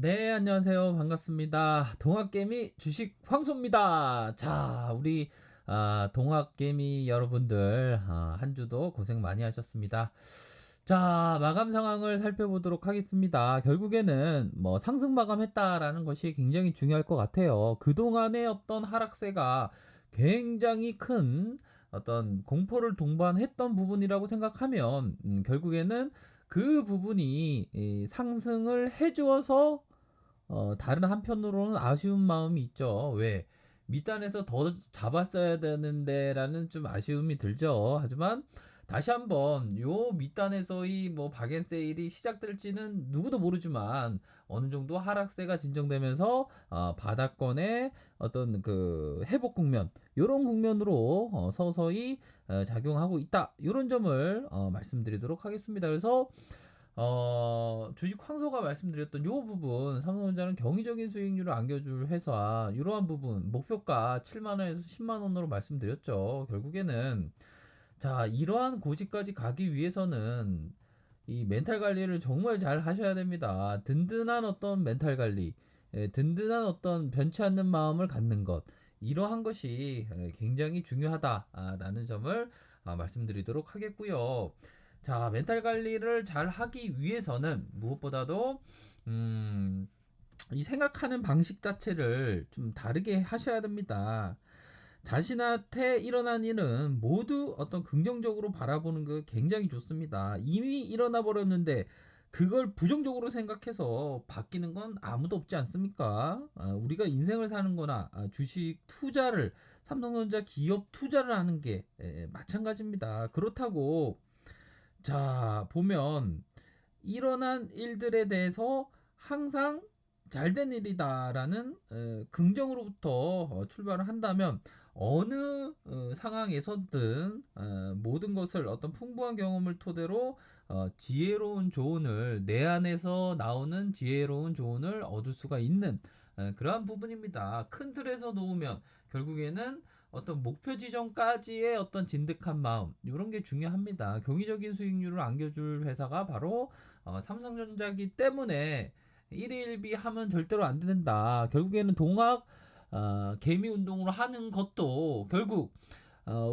네, 안녕하세요. 반갑습니다. 동학개미 주식 황소입니다. 자, 우리 동학개미 여러분들 한 주도 고생 많이 하셨습니다. 자, 마감 상황을 살펴보도록 하겠습니다. 결국에는 뭐 상승 마감했다라는 것이 굉장히 중요할 것 같아요. 그동안의 어떤 하락세가 굉장히 큰 어떤 공포를 동반했던 부분이라고 생각하면 결국에는 그 부분이 상승을 해주어서 다른 한편으로는 아쉬운 마음이 있죠. 왜? 밑단에서 더 잡았어야 되는데라는 좀 아쉬움이 들죠. 하지만 다시 한번 요 밑단에서의 뭐 박앤세일이 시작될지는 누구도 모르지만 어느 정도 하락세가 진정되면서 바닥권의 어떤 그 회복 국면 요런 국면으로 서서히 작용하고 있다. 요런 점을 말씀드리도록 하겠습니다. 그래서 주식 황소가 말씀드렸던 요 부분, 삼성전자는 경이적인 수익률을 안겨줄 회사, 이러한 부분, 목표가 7만원에서 10만원으로 말씀드렸죠. 결국에는, 자, 이러한 고지까지 가기 위해서는 이 멘탈 관리를 정말 잘 하셔야 됩니다. 든든한 어떤 멘탈 관리, 든든한 어떤 변치 않는 마음을 갖는 것, 이러한 것이 굉장히 중요하다라는 점을 말씀드리도록 하겠고요. 자, 멘탈 관리를 잘 하기 위해서는 무엇보다도 음, 이 생각하는 방식 자체를 좀 다르게 하셔야 됩니다. 자신한테 일어난 일은 모두 어떤 긍정적으로 바라보는 거 굉장히 좋습니다. 이미 일어나 버렸는데 그걸 부정적으로 생각해서 바뀌는 건 아무도 없지 않습니까? 우리가 인생을 사는 거나 주식 투자를 삼성전자 기업 투자를 하는 게 마찬가지입니다. 그렇다고 자, 보면 일어난 일들에 대해서 항상 잘된 일이다라는 긍정으로부터 출발을 한다면 어느 상황에서든 모든 것을 어떤 풍부한 경험을 토대로 지혜로운 조언을 내 안에서 나오는 지혜로운 조언을 얻을 수가 있는 그러한 부분입니다. 큰 틀에서 놓으면 결국에는 어떤 목표 지점까지의 어떤 진득한 마음 이런 게 중요합니다. 경이적인 수익률을 안겨줄 회사가 바로 삼성전자기 때문에 일일비 하면 절대로 안 된다. 결국에는 동학 개미 운동으로 하는 것도 결국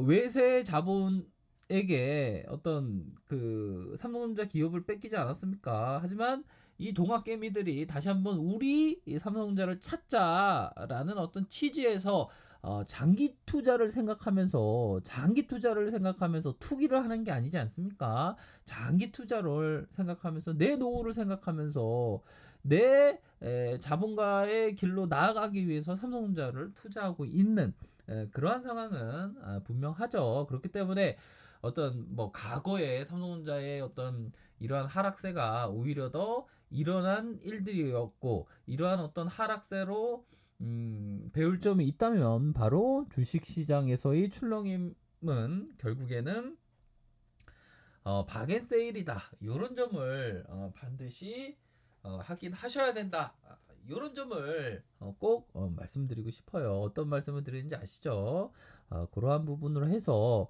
외세 자본에게 어떤 그 삼성전자 기업을 뺏기지 않았습니까? 하지만 이 동학 개미들이 다시 한번 우리 이 삼성전자를 찾자라는 어떤 취지에서 장기 투자를 생각하면서 투기를 하는 게 아니지 않습니까? 장기 투자를 생각하면서 내 노후를 생각하면서 내 자본가의 길로 나아가기 위해서 삼성전자를 투자하고 있는 그러한 상황은 분명하죠. 그렇기 때문에 어떤 뭐 과거에 삼성전자의 어떤 이러한 하락세가 오히려 더 일어난 일들이었고 이러한 어떤 하락세로 배울 점이 있다면 바로 주식시장에서의 출렁임은 결국에는 박앤세일이다. 이런 점을 반드시 하긴 하셔야 된다. 이런 점을 꼭 말씀드리고 싶어요. 어떤 말씀을 드리는지 아시죠? 그러한 부분으로 해서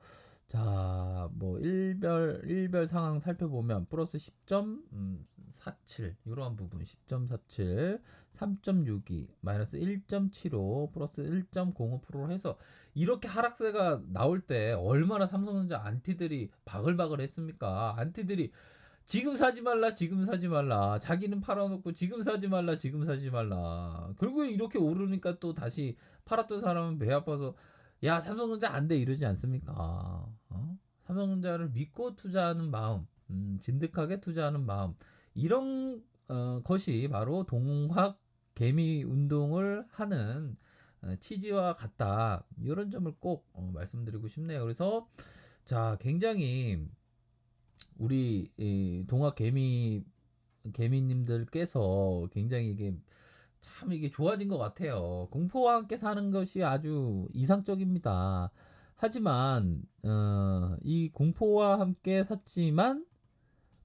자, 뭐 일별 상황 살펴보면 플러스 10.47 이러한 부분 10.47, 3.62, 마이너스 1.75, 플러스 1.05%로 해서 이렇게 하락세가 나올 때 얼마나 삼성전자 안티들이 바글바글 했습니까? 안티들이 지금 사지 말라, 지금 사지 말라. 자기는 팔아놓고 지금 사지 말라, 지금 사지 말라. 결국에 이렇게 오르니까 또 다시 팔았던 사람은 배 아파서 야, 삼성전자 안 돼 이러지 않습니까? 삼성전자를 믿고 투자하는 마음, 진득하게 투자하는 마음, 이런 것이 바로 동학 개미 운동을 하는 취지와 같다. 이런 점을 꼭 말씀드리고 싶네요. 그래서 자, 굉장히 우리 동학 개미님들께서 굉장히 이게 참 이게 좋아진 것 같아요. 공포와 함께 사는 것이 아주 이상적입니다. 하지만 이 공포와 함께 샀지만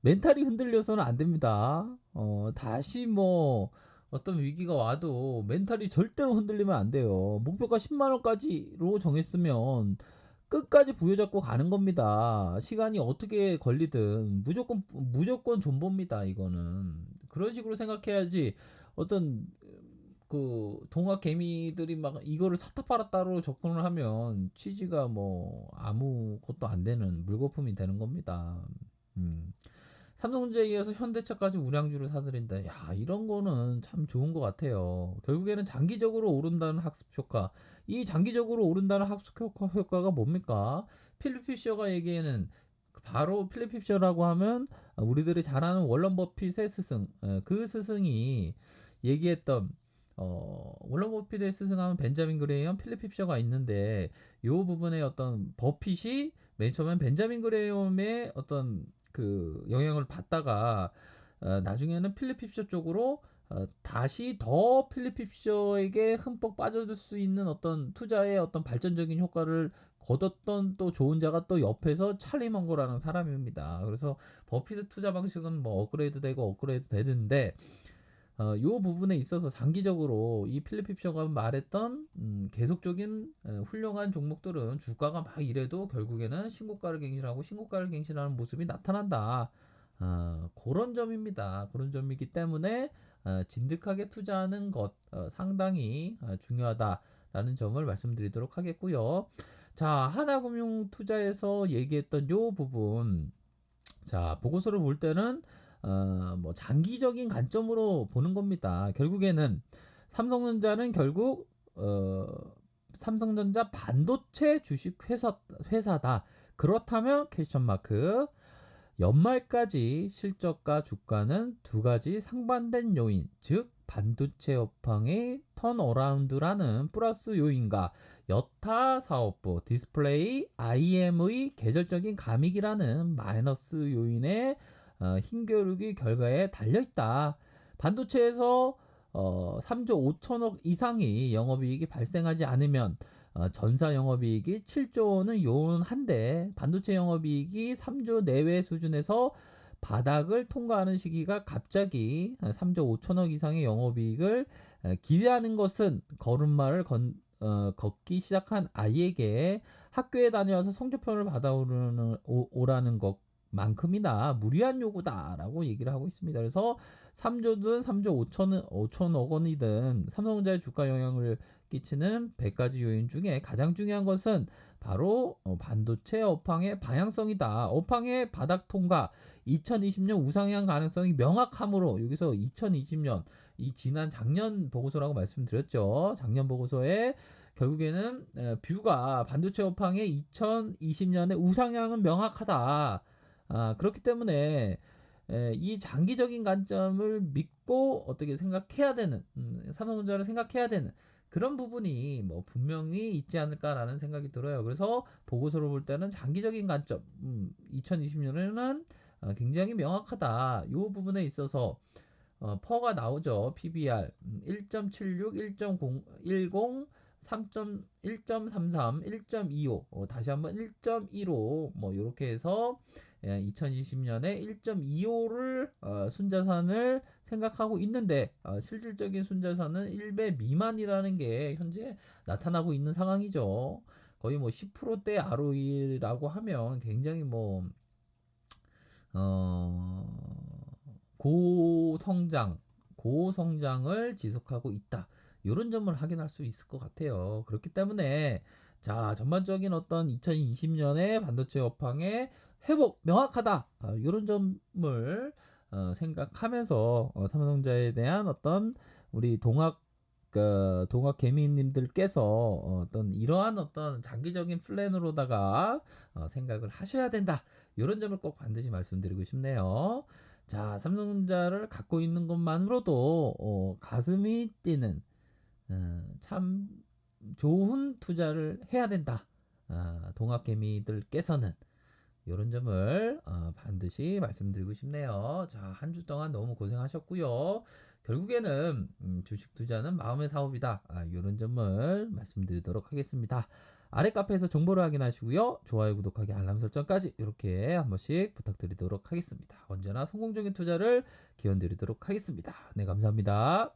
멘탈이 흔들려서는 안 됩니다. 다시 뭐 어떤 위기가 와도 멘탈이 절대로 흔들리면 안 돼요. 목표가 10만 원까지로 정했으면 끝까지 부여잡고 가는 겁니다. 시간이 어떻게 걸리든 무조건 존버입니다. 이거는 그런 식으로 생각해야지. 어떤 그 동학 개미들이 막 이거를 사타 팔았다로 접근을 하면 취지가 뭐 아무것도 안 되는 물거품이 되는 겁니다. 음. 삼성전자에 이어서 현대차까지 우량주를 사들인다. 야, 이런 거는 참 좋은 것 같아요. 결국에는 장기적으로 오른다는 학습 효과. 이 장기적으로 오른다는 학습 효과가 뭡니까? 필립 피셔가 얘기에는 바로 필립 피셔라고 하면 우리들이 잘 아는 월런 버핏의 스승, 그 스승이 얘기했던 월런 버핏의 스승하면 벤자민 그레이엄, 필립 피셔가 있는데 요 부분에 어떤 버핏이 맨 처음엔 벤자민 그레이엄의 어떤 그 영향을 받다가 나중에는 필립 핍셔 쪽으로 다시 더 필립 핍셔에게 흠뻑 빠져들 수 있는 어떤 투자의 어떤 발전적인 효과를 거뒀던 또 좋은 자가 또 옆에서 찰리 먼거라는 사람입니다. 그래서 버핏의 투자 방식은 뭐 업그레이드 되고 업그레이드 되는데 요 부분에 있어서 장기적으로 이 필립 핍셔가 말했던 계속적인 훌륭한 종목들은 주가가 막 이래도 결국에는 신고가를 갱신하고 신고가를 갱신하는 모습이 나타난다. 그런 점입니다. 그런 점이기 때문에 진득하게 투자하는 것 상당히 중요하다라는 점을 말씀드리도록 하겠고요. 자, 하나금융투자에서 얘기했던 요 부분, 자, 보고서를 볼 때는 뭐 장기적인 관점으로 보는 겁니다. 결국에는 삼성전자는 결국 삼성전자 반도체 주식 회사다. 그렇다면 퀘스천 마크. 연말까지 실적과 주가는 두 가지 상반된 요인, 즉 반도체 업황의 턴어라운드라는 플러스 요인과 여타 사업부 디스플레이 IM의 계절적인 감익이라는 마이너스 요인의 힘겨루기 결과에 달려있다. 반도체에서 3조 5천억 이상의 영업이익이 발생하지 않으면 전사 영업이익이 7조 원은 요원한데 반도체 영업이익이 3조 내외 수준에서 바닥을 통과하는 시기가 갑자기 3조 5천억 이상의 영업이익을 기대하는 것은 걸음마를 걷기 시작한 아이에게 학교에 다녀와서 성적표를 받아오라는 것만큼이나 무리한 요구다라고 얘기를 하고 있습니다. 그래서 3조든 3조 5천억 원이든 삼성전자의 주가 영향을 끼치는 100가지 요인 중에 가장 중요한 것은 바로 반도체 업황의 방향성이다. 업황의 바닥 통과 2020년 우상향 가능성이 명확하므로 여기서 2020년 이 지난 작년 보고서라고 말씀드렸죠. 작년 보고서에 결국에는 뷰가 반도체 업황의 2020년의 우상향은 명확하다. 그렇기 때문에 이 장기적인 관점을 믿고 어떻게 생각해야 되는 삼성전자를 생각해야 되는 그런 부분이 뭐 분명히 있지 않을까라는 생각이 들어요. 그래서 보고서를 볼 때는 장기적인 관점 2020년에는 굉장히 명확하다. 이 부분에 있어서 퍼가 나오죠. PBR 1.76, 1.010, 1.33, 1.25 다시 한번 1.15 뭐 이렇게 해서 2020년에 1.25를 순자산을 생각하고 있는데 실질적인 순자산은 1배 미만이라는 게 현재 나타나고 있는 상황이죠. 거의 뭐 10%대 ROE라고 하면 굉장히 뭐 고성장, 고성장을 지속하고 있다. 이런 점을 확인할 수 있을 것 같아요. 그렇기 때문에 자, 전반적인 어떤 2020년의 반도체 업황의 회복 명확하다. 이런 점을 생각하면서 삼성전자에 대한 어떤 우리 동학 개미님들께서 어떤 이러한 어떤 장기적인 플랜으로다가 생각을 하셔야 된다. 이런 점을 꼭 반드시 말씀드리고 싶네요. 자, 삼성전자를 갖고 있는 것만으로도 가슴이 뛰는 참 좋은 투자를 해야 된다. 동학개미들께서는 이런 점을 반드시 말씀드리고 싶네요. 자, 한 주 동안 너무 고생하셨고요. 결국에는 주식 투자는 마음의 사업이다. 이런 점을 말씀드리도록 하겠습니다. 아래 카페에서 정보를 확인하시고요. 좋아요, 구독하기, 알람 설정까지 이렇게 한 번씩 부탁드리도록 하겠습니다. 언제나 성공적인 투자를 기원드리도록 하겠습니다. 네, 감사합니다.